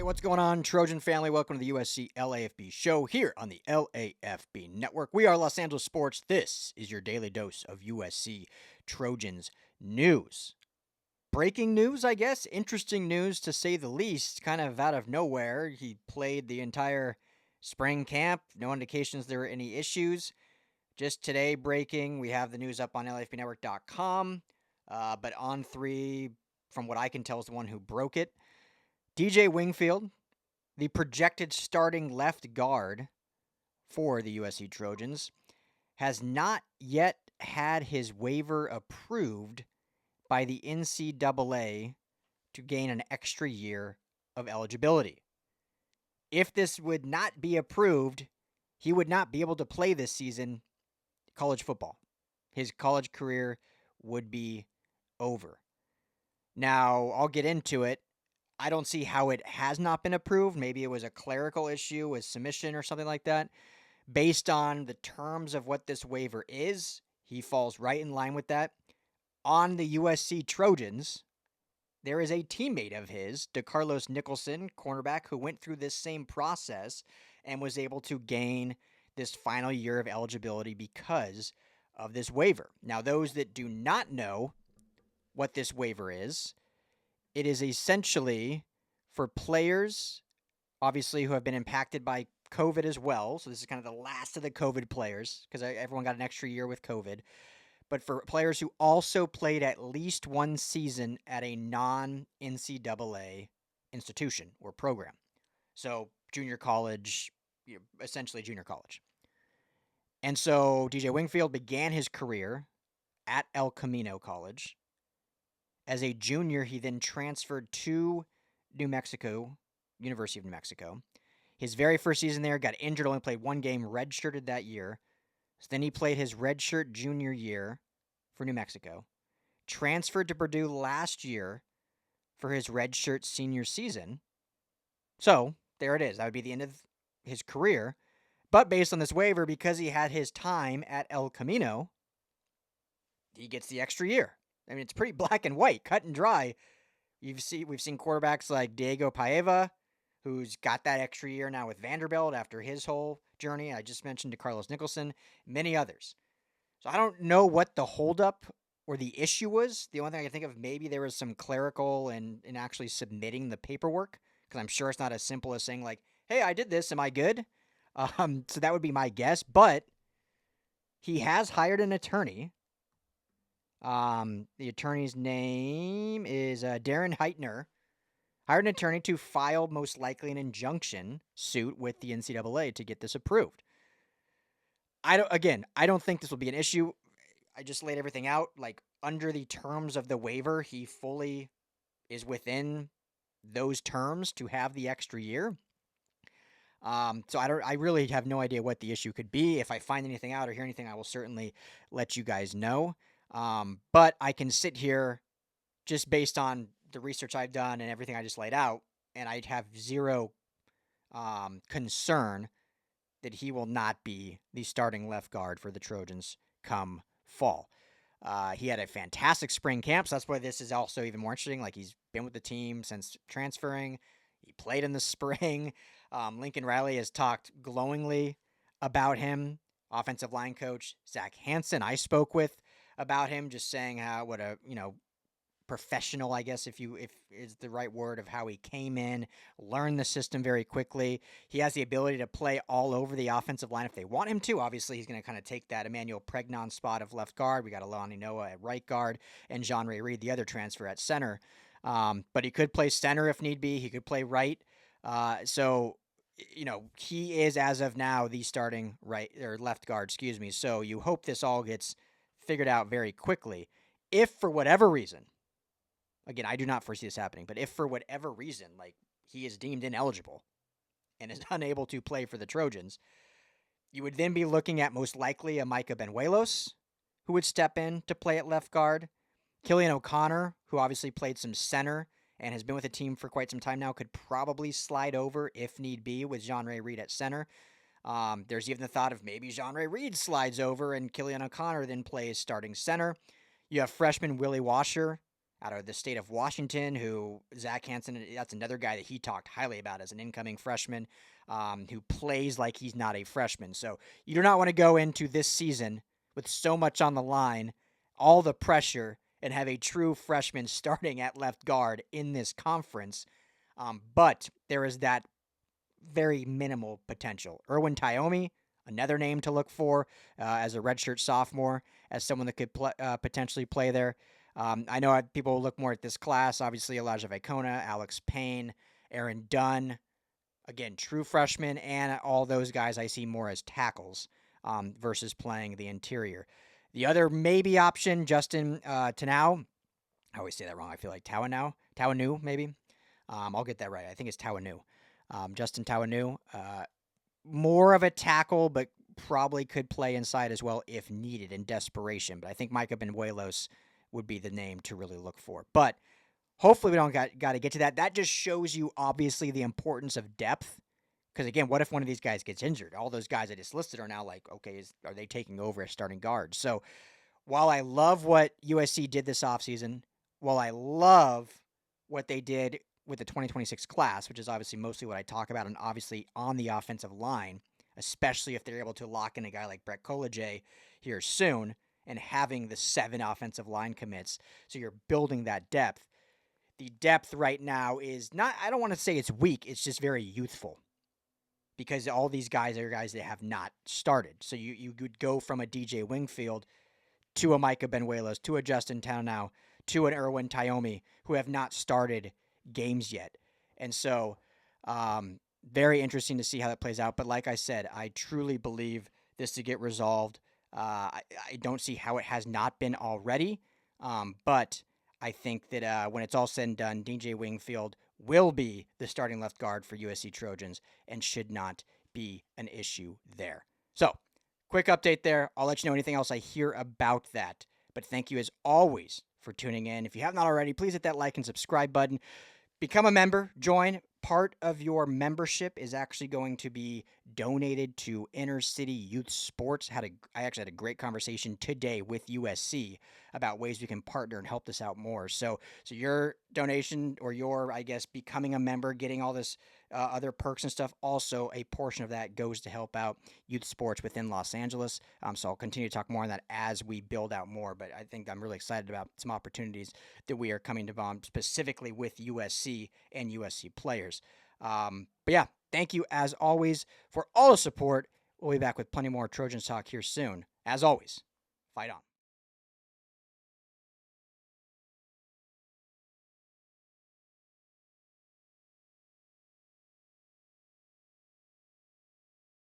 What's going on, Trojan family? Welcome to the USC LAFB show here on the LAFB network. We are Los Angeles Sports. This is your daily dose of USC Trojans news. Breaking news, I guess. Interesting news, to say the least. Kind of out of nowhere. He played the entire spring camp. No indications there were any issues. Just today breaking. We have the news up on LAFBnetwork.com. But On3, from what I can tell, is the one who broke it. DJ Wingfield, the projected starting left guard for the USC Trojans, has not yet had his waiver approved by the NCAA to gain an extra year of eligibility. If this would not be approved, he would not be able to play this season college football. His college career would be over. Now, I'll get into it. I don't see how it has not been approved. Maybe it was a clerical issue with submission or something like that. Based on the terms of what this waiver is, he falls right in line with that. On the USC Trojans, there is a teammate of his, DeCarlos Nicholson, cornerback, who went through this same process and was able to gain this final year of eligibility because of this waiver. Now, those that do not know what this waiver is, it is essentially for players, obviously, who have been impacted by COVID as well. So this is kind of the last of the COVID players because everyone got an extra year with COVID. But for players who also played at least one season at a non-NCAA institution or program. So junior college, essentially junior college. And so DJ Wingfield began his career at El Camino College. As a junior, he then transferred to New Mexico, University of New Mexico. His very first season there, got injured, only played one game, redshirted that year. So then he played his redshirt junior year for New Mexico. Transferred to Purdue last year for his redshirt senior season. So, there it is. That would be the end of his career. But based on this waiver, because he had his time at El Camino, he gets the extra year. I mean, it's pretty black and white, cut and dry. We've seen quarterbacks like Diego Paiva, who's got that extra year now with Vanderbilt after his whole journey. I just mentioned DeCarlos Nicholson, many others. So I don't know what the holdup or the issue was. The only thing I can think of, maybe there was some clerical in actually submitting the paperwork, because I'm sure it's not as simple as saying like, hey, I did this, am I good? So that would be my guess. But he has hired an attorney. The attorney's name is Darren Heitner. Hired an attorney to file most likely an injunction suit with the NCAA to get this approved. I don't think this will be an issue. I just laid everything out. Like, under the terms of the waiver, he fully is within those terms to have the extra year. So I really have no idea what the issue could be. If I find anything out or hear anything, I will certainly let you guys know. But I can sit here just based on the research I've done and everything I just laid out, and I'd have zero concern that he will not be the starting left guard for the Trojans come fall. He had a fantastic spring camp, so that's why this is also even more interesting. Like, he's been with the team since transferring. He played in the spring. Lincoln Riley has talked glowingly about him. Offensive line coach Zach Hansen, I spoke with about him, just saying what a professional, I guess, if is the right word, of how he came in, learned the system very quickly. He has the ability to play all over the offensive line if they want him to. Obviously, he's going to kind of take that Emmanuel Pregnon spot of left guard. We got Alani Noah at right guard and John Ray Reed, the other transfer, at center. But he could play center if need be. He could play right. So he is, as of now, the starting right or left guard, So you hope this all gets figured out very quickly. If for whatever reason, again, I do not foresee this happening, but if for whatever reason, like, he is deemed ineligible and is unable to play for the Trojans, you would then be looking at most likely a Micah Benuelos, who would step in to play at left guard. Killian O'Connor, who obviously played some center and has been with the team for quite some time now, could probably slide over if need be with John Ray Reed at center. There's even the thought of maybe John Ray Reed slides over and Killian O'Connor then plays starting center. You have freshman Willie Washer out of the state of Washington, who Zach Hansen, that's another guy that he talked highly about as an incoming freshman, who plays like he's not a freshman. So you do not want to go into this season with so much on the line, all the pressure, and have a true freshman starting at left guard in this conference. But there is that very minimal potential. Erwin Tyomi, another name to look for as a redshirt sophomore, as someone that could potentially play there. I know people look more at this class. Obviously, Elijah Vicona, Alex Payne, Aaron Dunn. Again, true freshmen, and all those guys I see more as tackles versus playing the interior. The other maybe option, Justin Tanau. I always say that wrong. I feel like Tawanu, maybe. I'll get that right. I think it's Tawanu. Justin Tawanu. More of a tackle, but probably could play inside as well if needed in desperation. But I think Micah Benuelos would be the name to really look for. But hopefully we don't got to get to that. That just shows you, obviously, the importance of depth. Because, again, what if one of these guys gets injured? All those guys I just listed are now like, okay, are they taking over as starting guards? So while I love what USC did this offseason, while I love what they did with the 2026 class, which is obviously mostly what I talk about, and obviously on the offensive line, especially if they're able to lock in a guy like Brett Koleje here soon and having the 7 offensive line commits, so you're building that depth. The depth right now is not, I don't want to say it's weak, it's just very youthful. Because all these guys are guys that have not started. So you would go from a DJ Wingfield to a Micah Benuelos, to a Justin Tanau, to an Erwin Tyomi, who have not started games yet. And so very interesting to see how that plays out. But like I said, I truly believe this to get resolved. I don't see how it has not been already. But I think that when it's all said and done, DJ Wingfield will be the starting left guard for USC Trojans and should not be an issue there. So, quick update there. I'll let you know anything else I hear about that. But thank you as always for tuning in. If you have not already, please hit that like and subscribe button. Become a member, join. Part of your membership is actually going to be donated to inner city youth sports. I actually had a great conversation today with USC about ways we can partner and help this out more. So your donation, or your, I guess, becoming a member, getting all this other perks and stuff, also a portion of that goes to help out youth sports within Los Angeles. So I'll continue to talk more on that as we build out more. But I think I'm really excited about some opportunities that we are coming to bomb specifically with USC and USC players. But yeah, thank you as always for all the support. We'll be back with plenty more Trojans talk here soon. As always, fight on.